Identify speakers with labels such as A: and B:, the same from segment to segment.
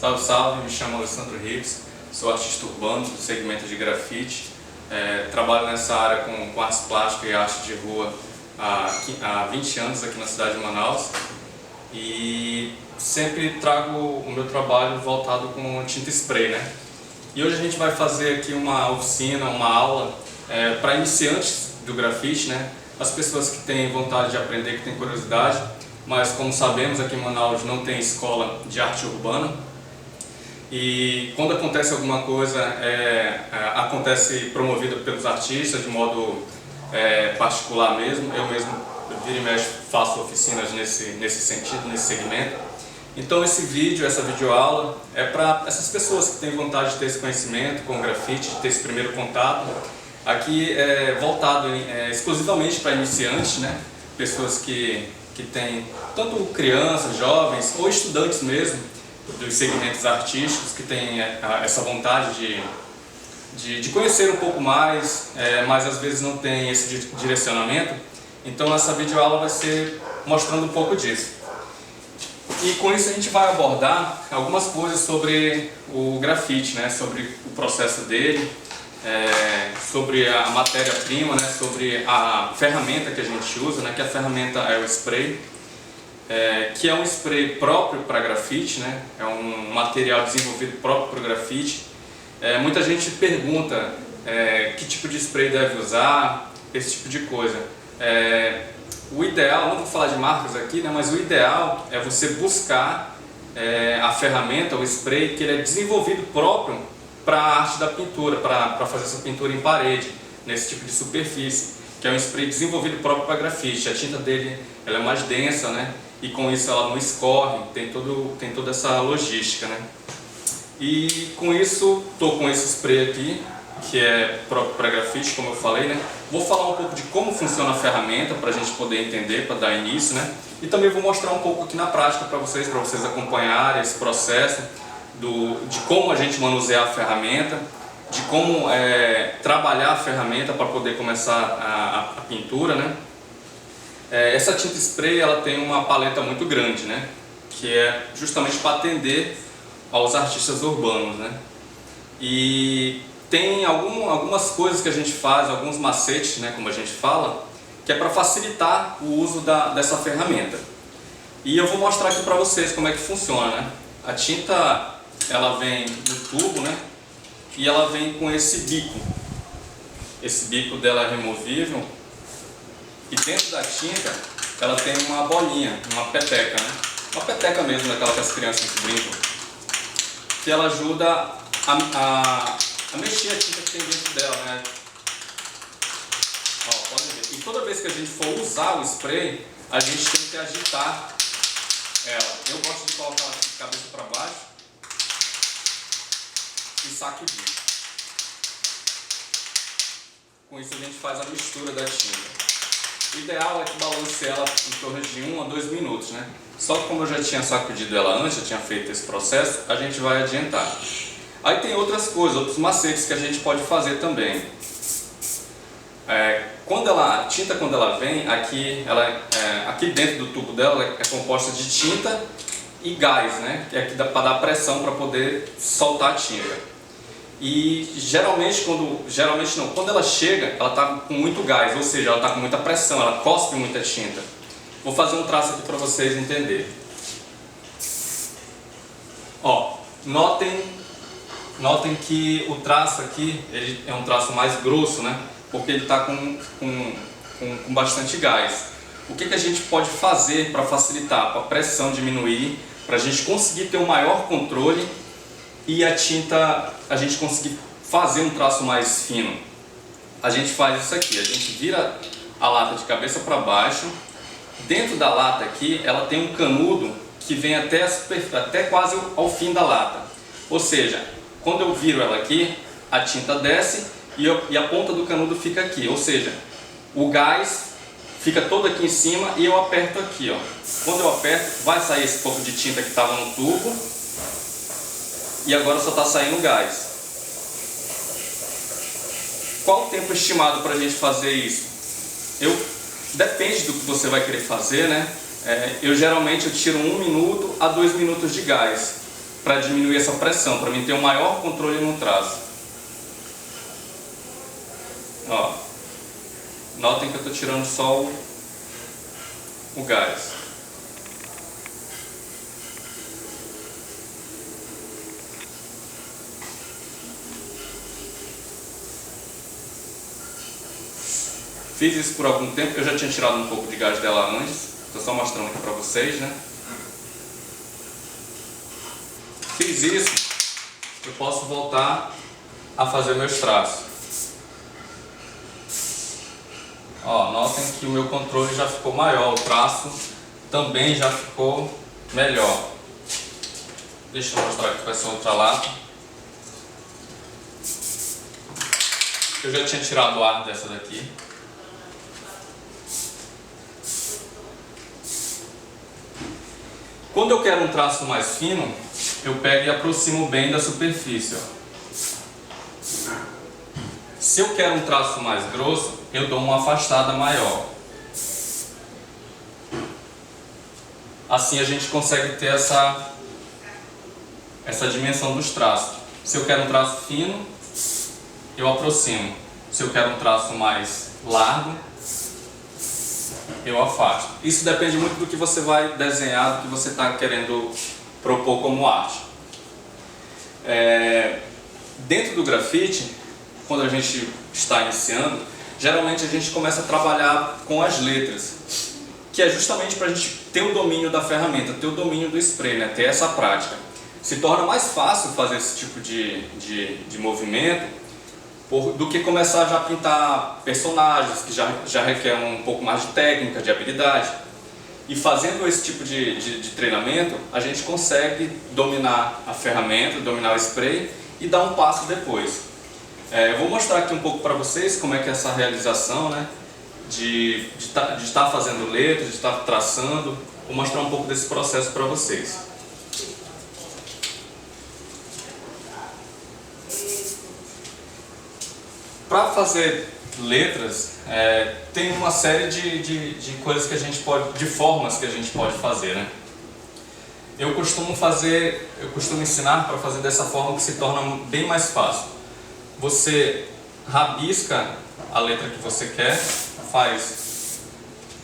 A: Salve, salve, me chamo Alessandro Rives, sou artista urbano do segmento de grafite. Trabalho nessa área com artes plásticas e arte de rua há 20 anos aqui na cidade de Manaus e sempre trago o meu trabalho voltado com tinta spray, né? E hoje a gente vai fazer aqui uma oficina, uma aula para iniciantes do grafite, né? As pessoas que têm vontade de aprender, que têm curiosidade, mas como sabemos aqui em Manaus não tem escola de arte urbana. E quando acontece alguma coisa, acontece promovida pelos artistas de modo particular mesmo. Eu mesmo, vira e mexe, faço oficinas nesse sentido, nesse segmento. Então esse vídeo, essa videoaula é para essas pessoas que têm vontade de ter esse conhecimento com o grafite, de ter esse primeiro contato. Aqui é voltado exclusivamente para iniciantes, né? Pessoas que têm tanto crianças, jovens ou estudantes mesmo dos segmentos artísticos que têm essa vontade de conhecer um pouco mais, mas às vezes não tem esse direcionamento. Então essa videoaula vai ser mostrando um pouco disso. E com isso a gente vai abordar algumas coisas sobre o grafite, né? Sobre o processo dele, sobre a matéria-prima, né? Sobre a ferramenta que a gente usa, né? Que a ferramenta é o spray. Que é um spray próprio para grafite, né? É um material desenvolvido próprio para o grafite. Muita gente pergunta que tipo de spray deve usar, esse tipo de coisa. O ideal, não vou falar de marcas aqui, né? Mas o ideal é você buscar a ferramenta, o spray, que ele é desenvolvido próprio para a arte da pintura, para fazer essa pintura em parede, nesse tipo de superfície, que é um spray desenvolvido próprio para grafite. A tinta dele ela é mais densa, né? E com isso ela não escorre, tem toda essa logística, né? E com isso, estou com esse spray aqui, que é próprio para grafite, como eu falei, né? Vou falar um pouco de como funciona a ferramenta, para a gente poder entender, para dar início, né? E também vou mostrar um pouco aqui na prática para vocês acompanharem esse processo de como a gente manusear a ferramenta, de como trabalhar a ferramenta para poder começar a pintura, né? Essa tinta spray ela tem uma paleta muito grande, né? Que é justamente para atender aos artistas urbanos, né? E tem algumas coisas que a gente faz, alguns macetes, né? Como a gente fala, que é para facilitar o uso dessa ferramenta. E eu vou mostrar aqui para vocês como é que funciona, né? A tinta ela vem no tubo, né? E ela vem com esse bico. Esse bico dela é removível. E dentro da tinta, ela tem uma bolinha, uma peteca, né? Uma peteca mesmo, daquela que as crianças brincam. Que ela ajuda a mexer a tinta que tem dentro dela, né? Ó, podem ver. E toda vez que a gente for usar o spray, a gente tem que agitar ela. Eu gosto de colocar ela de cabeça para baixo e sacudir. Com isso a gente faz a mistura da tinta. O ideal é que balance ela em torno de 1 a 2 minutos, né? Só que como eu já tinha sacudido ela antes, já tinha feito esse processo, a gente vai adiantar. Aí tem outras coisas, outros macetes que a gente pode fazer também. A tinta quando ela vem, aqui dentro do tubo dela é composta de tinta e gás, né? Que é aqui para dar pressão para poder soltar a tinta. E quando ela chega, ela está com muito gás, ou seja, ela está com muita pressão, ela cospe muita tinta. Vou fazer um traço aqui para vocês entenderem. Ó, notem que o traço aqui ele é um traço mais grosso, né? Porque ele está com bastante gás. O que a gente pode fazer para facilitar, para a pressão diminuir, para a gente conseguir ter um maior controle e a gente conseguir fazer um traço mais fino? A gente faz isso aqui, a gente vira a lata de cabeça para baixo. Dentro da lata aqui, ela tem um canudo que vem até quase ao fim da lata. Ou seja, quando eu viro ela aqui, a tinta desce e a ponta do canudo fica aqui. Ou seja, o gás fica todo aqui em cima e eu aperto aqui, ó. Quando eu aperto, vai sair esse pouco de tinta que estava no tubo e agora só está saindo gás. Qual o tempo estimado para a gente fazer isso? Depende do que você vai querer fazer, né? Eu geralmente tiro 1 minuto a 2 minutos de gás. para diminuir essa pressão, para mim ter um maior controle no traço. Ó, notem que eu estou tirando só o gás. Fiz isso por algum tempo, eu já tinha tirado um pouco de gás dela antes, estou só mostrando aqui para vocês, né? Fiz isso, eu posso voltar a fazer meus traços. Ó, notem que o meu controle já ficou maior, o traço também já ficou melhor. Deixa eu mostrar aqui com essa outra lata. Eu já tinha tirado o ar dessa daqui. Quando eu quero um traço mais fino, eu pego e aproximo bem da superfície. Ó. Se eu quero um traço mais grosso, eu dou uma afastada maior. Assim a gente consegue ter essa dimensão dos traços. Se eu quero um traço fino, eu aproximo. Se eu quero um traço mais largo, eu afasto. Isso depende muito do que você vai desenhar, do que você está querendo propor como arte. Dentro do grafite, quando a gente está iniciando, geralmente a gente começa a trabalhar com as letras, que é justamente para a gente ter o domínio da ferramenta, ter o domínio do spray, né? Ter essa prática. Se torna mais fácil fazer esse tipo de movimento do que começar já a pintar personagens, que já requer um pouco mais de técnica, de habilidade. E fazendo esse tipo de treinamento, a gente consegue dominar a ferramenta, dominar o spray e dar um passo depois. Eu vou mostrar aqui um pouco para vocês como é que é essa realização, né, de estar fazendo letras, de estar traçando. Vou mostrar um pouco desse processo para vocês. Para fazer letras, tem uma série de coisas que a gente pode, de formas que a gente pode fazer, né? Eu costumo ensinar para fazer dessa forma que se torna bem mais fácil. Você rabisca a letra que você quer, faz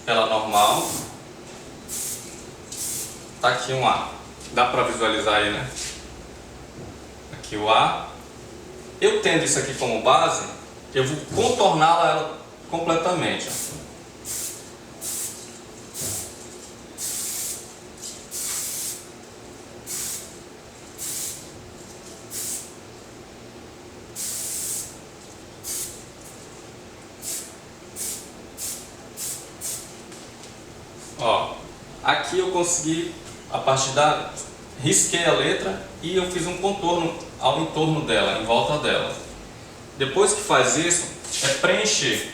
A: ela normal. Tá aqui um A, dá para visualizar aí, né? Aqui o A. Eu tendo isso aqui como base, eu vou contorná-la completamente. Ó, aqui eu consegui, a partir da... risquei a letra e eu fiz um contorno ao entorno dela, em volta dela. Depois que faz isso, é preencher.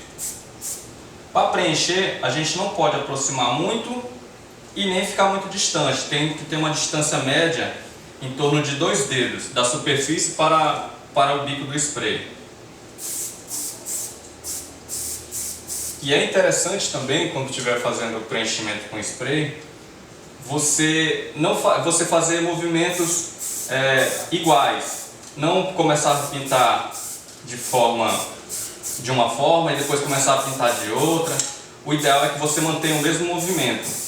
A: Para preencher, a gente não pode aproximar muito e nem ficar muito distante. Tem que ter uma distância média em torno de 2 dedos, da superfície para o bico do spray. E é interessante também, quando estiver fazendo o preenchimento com spray, você fazer movimentos iguais. Não começar a pintar de uma forma e depois começar a pintar de outra. O ideal é que você mantenha o mesmo movimento.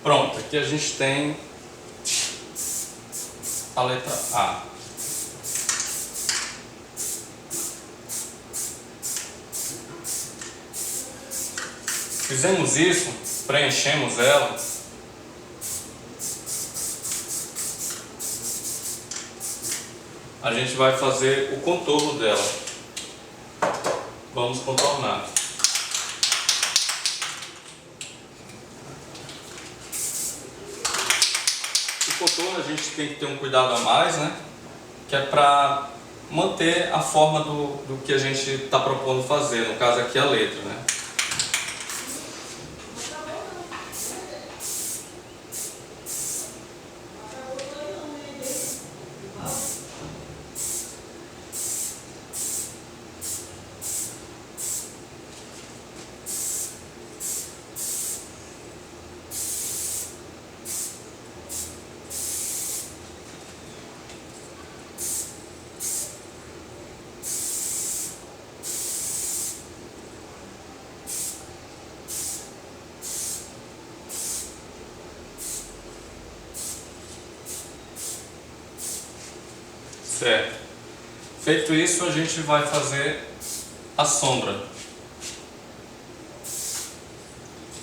A: Pronto, aqui a gente tem a letra A. Fizemos isso, preenchemos ela. A gente vai fazer o contorno dela. Vamos contornar. O contorno a gente tem que ter um cuidado a mais, né? Que é para manter a forma do que a gente está propondo fazer, no caso aqui a letra, né? Certo. Feito isso, a gente vai fazer a sombra.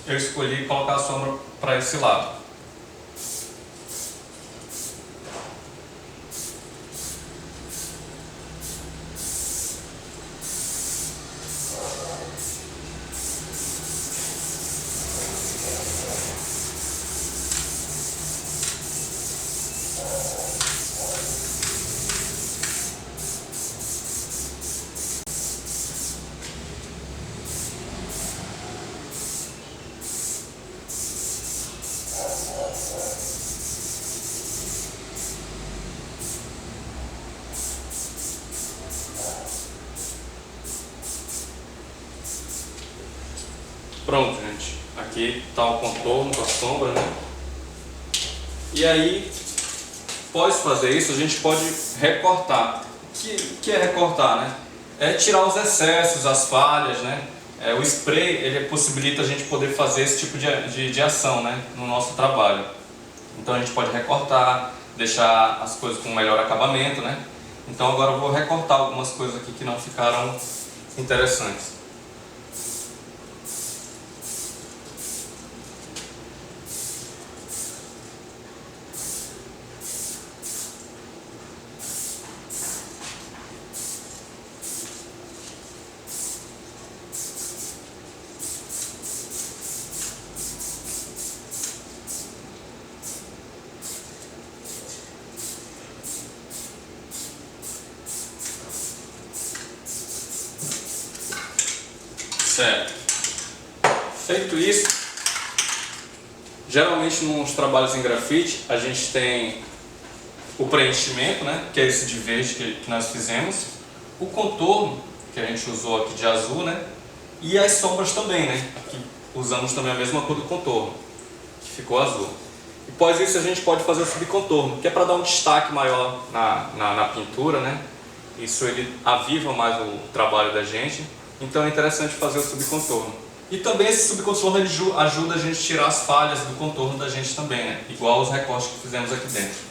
A: Eu escolhi colocar a sombra para esse lado. Pronto, gente. Aqui está o contorno com a sombra, né? E aí, após fazer isso, a gente pode recortar. O que é recortar, né? É tirar os excessos, as falhas, né? O spray, ele possibilita a gente poder fazer esse tipo de ação, né? No nosso trabalho. Então a gente pode recortar, deixar as coisas com melhor acabamento, né? Então agora eu vou recortar algumas coisas aqui que não ficaram interessantes. Certo. Feito isso, geralmente nos trabalhos em grafite a gente tem o preenchimento, né, que é esse de verde que nós fizemos, o contorno que a gente usou aqui de azul, né, e as sombras também, né, aqui usamos também a mesma cor do contorno, que ficou azul. E após isso a gente pode fazer o subcontorno, que é para dar um destaque maior na pintura, né, isso ele aviva mais o trabalho da gente. Então é interessante fazer o subcontorno. E também esse subcontorno ele ajuda a gente a tirar as falhas do contorno da gente também, né? Igual os recortes que fizemos aqui dentro.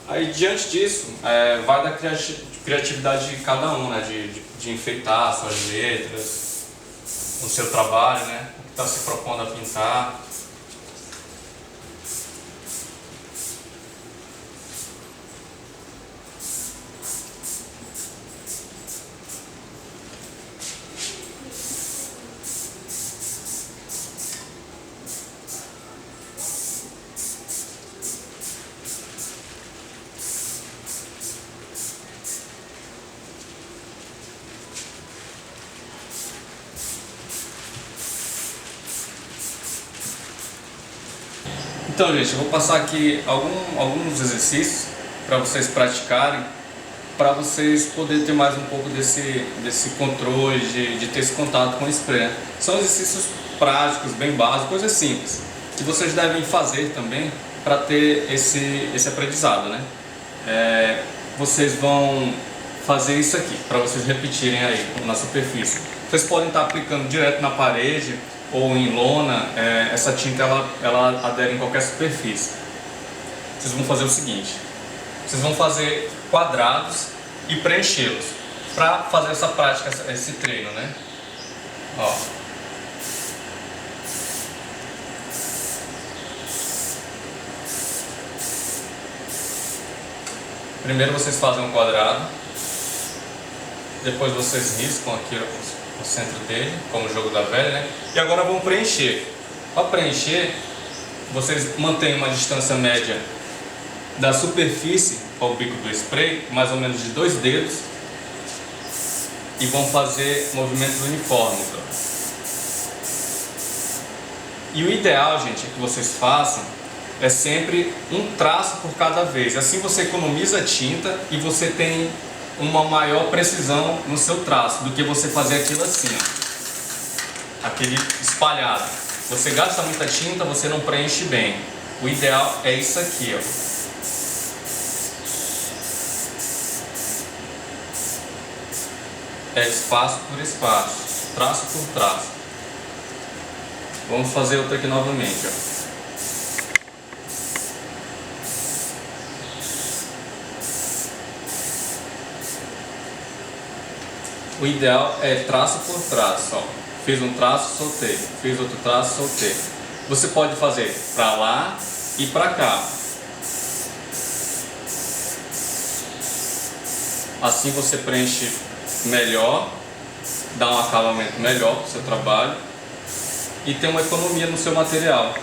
A: Aí diante disso, vai da criatividade de cada um, né? De enfeitar suas letras, o seu trabalho, né? O que está se propondo a pintar. Então, gente, eu vou passar aqui alguns exercícios para vocês praticarem, para vocês poderem ter mais um pouco desse controle, de ter esse contato com o spray, né? São exercícios práticos, bem básicos, coisas simples, que vocês devem fazer também para ter esse aprendizado, né? Vocês vão fazer isso aqui, para vocês repetirem aí na superfície. Vocês podem estar aplicando direto na parede ou em lona, essa tinta ela adere em qualquer superfície. Vocês vão fazer o seguinte, vocês vão fazer quadrados e preenchê-los para fazer essa prática, esse treino, né? Ó. Primeiro vocês fazem um quadrado, depois vocês riscam aqui o centro dele, como o jogo da velha, né? E agora vão preencher. Para preencher, vocês mantêm uma distância média da superfície ao bico do spray, mais ou menos de 2 dedos, e vão fazer movimentos uniformes. E o ideal, gente, é que vocês façam sempre um traço por cada vez. Assim você economiza tinta e você tem uma maior precisão no seu traço do que você fazer aquilo assim, ó, aquele espalhado. Você gasta muita tinta, você não preenche bem. O ideal é isso aqui, ó. É espaço por espaço, traço por traço. Vamos fazer outra aqui novamente, ó. O ideal é traço por traço, ó. Fiz um traço, soltei. Fiz outro traço, soltei. Você pode fazer para lá e para cá. Assim você preenche melhor, dá um acabamento melhor para o seu trabalho e tem uma economia no seu material.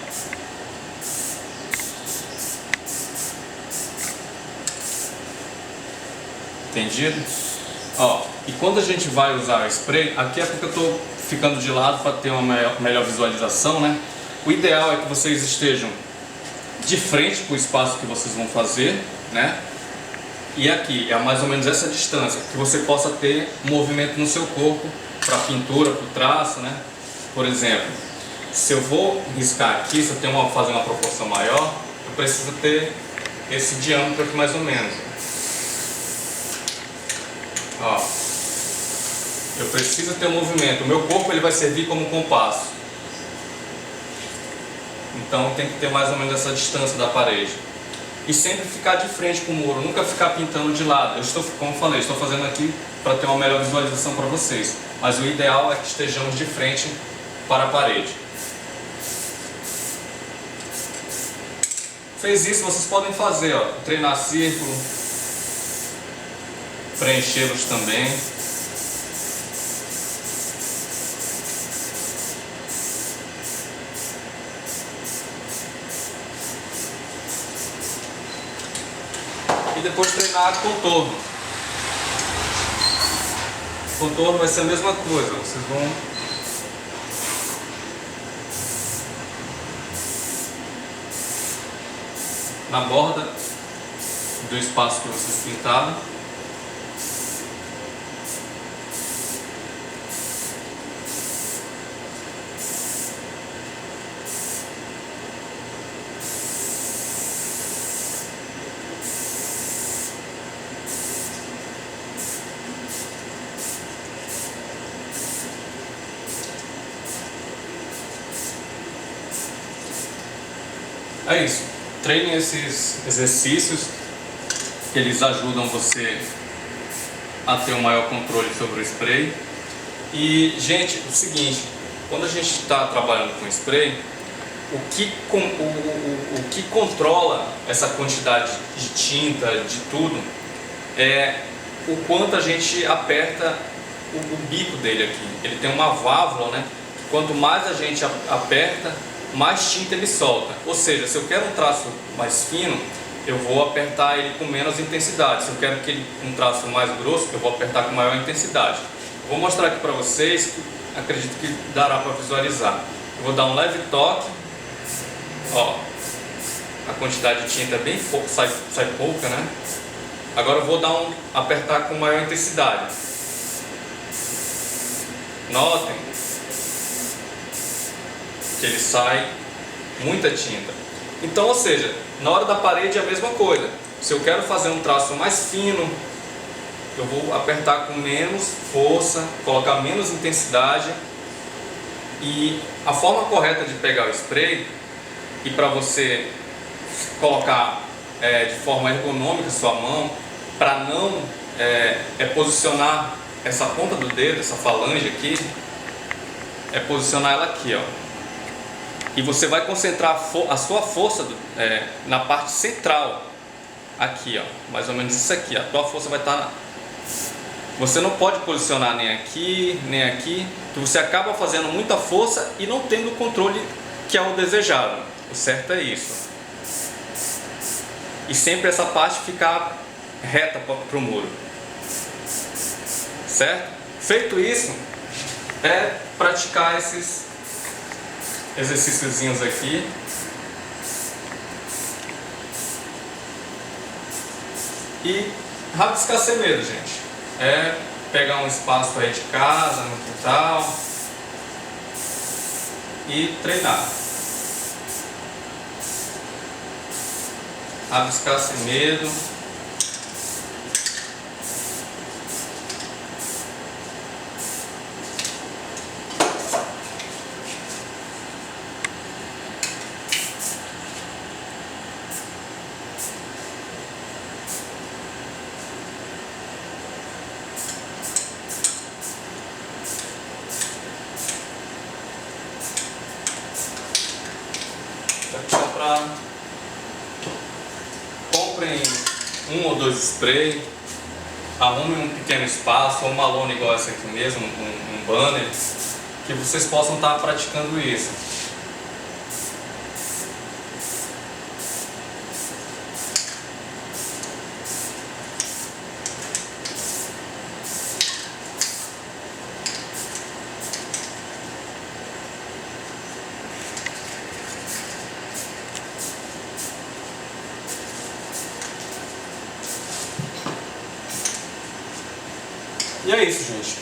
A: Entendido? Ó, e quando a gente vai usar o spray, aqui é porque eu estou ficando de lado para ter uma melhor visualização, né? O ideal é que vocês estejam de frente para o espaço que vocês vão fazer, né? E aqui é mais ou menos essa distância, que você possa ter movimento no seu corpo para a pintura, para o traço, né? Por exemplo, se eu vou riscar aqui, se eu tenho fazer uma proporção maior, eu preciso ter esse diâmetro aqui mais ou menos. Ó, eu preciso ter um movimento. O meu corpo ele vai servir como compasso. Então tem que ter mais ou menos essa distância da parede. E sempre ficar de frente para o muro, nunca ficar pintando de lado. Eu estou, como eu falei, estou fazendo aqui para ter uma melhor visualização para vocês. Mas o ideal é que estejamos de frente para a parede. Fez isso, vocês podem fazer, ó, treinar círculo, preenchê-los também. E depois treinar contorno. Contorno vai ser a mesma coisa, vocês vão na borda do espaço que vocês pintaram. É isso, treinem esses exercícios, que eles ajudam você a ter um maior controle sobre o spray. E, gente, o seguinte, quando a gente está trabalhando com spray, o que controla essa quantidade de tinta, de tudo, é o quanto a gente aperta o bico dele aqui. Ele tem uma válvula, né? Quanto mais a gente aperta, mais tinta ele solta. Ou seja, se eu quero um traço mais fino, eu vou apertar ele com menos intensidade. Se eu quero um traço mais grosso, eu vou apertar com maior intensidade. Eu vou mostrar aqui para vocês, que acredito que dará para visualizar. Eu vou dar um leve toque, ó, a quantidade de tinta é bem pouco, sai pouca, né? Agora eu vou apertar com maior intensidade. Notem que ele sai muita tinta. Então, ou seja, na hora da parede é a mesma coisa. Se eu quero fazer um traço mais fino, eu vou apertar com menos força, colocar menos intensidade. E a forma correta de pegar o spray, e para você colocar de forma ergonômica a sua mão, para não posicionar essa ponta do dedo, essa falange aqui, posicionar ela aqui, ó. E você vai concentrar a sua força na parte central, aqui, ó, mais ou menos isso aqui. A tua força vai estar Você não pode posicionar nem aqui, que você acaba fazendo muita força e não tendo o controle que é o desejado. O certo é isso. E sempre essa parte ficar reta para o muro. Certo? Feito isso, praticar esses exercíciozinhos aqui. E rabiscar sem medo, gente. Pegar um espaço aí de casa, no quintal, e treinar. Rabiscar sem medo. Comprem 1 ou 2 spray, arrumem um pequeno espaço, ou uma lona igual essa aqui mesmo, um banner, que vocês possam estar praticando isso. E é isso, gente.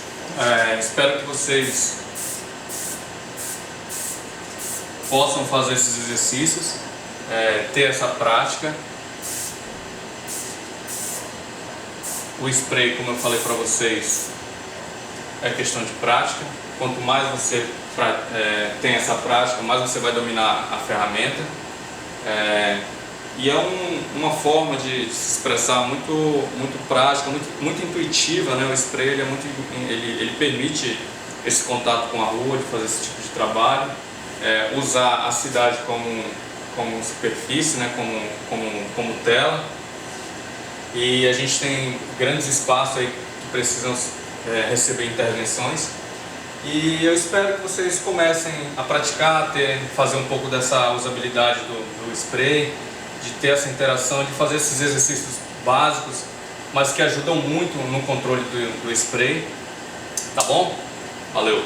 A: Espero que vocês possam fazer esses exercícios, ter essa prática. O spray, como eu falei para vocês, é questão de prática. Quanto mais você tem essa prática, mais você vai dominar a ferramenta. E é uma forma de se expressar muito prática, muito intuitiva, né? O spray ele permite esse contato com a rua, de fazer esse tipo de trabalho, usar a cidade como superfície, né? como tela. E a gente tem grandes espaços aí que precisam receber intervenções. E eu espero que vocês comecem a praticar, fazer um pouco dessa usabilidade do spray, de ter essa interação, de fazer esses exercícios básicos, mas que ajudam muito no controle do spray. Tá bom? Valeu!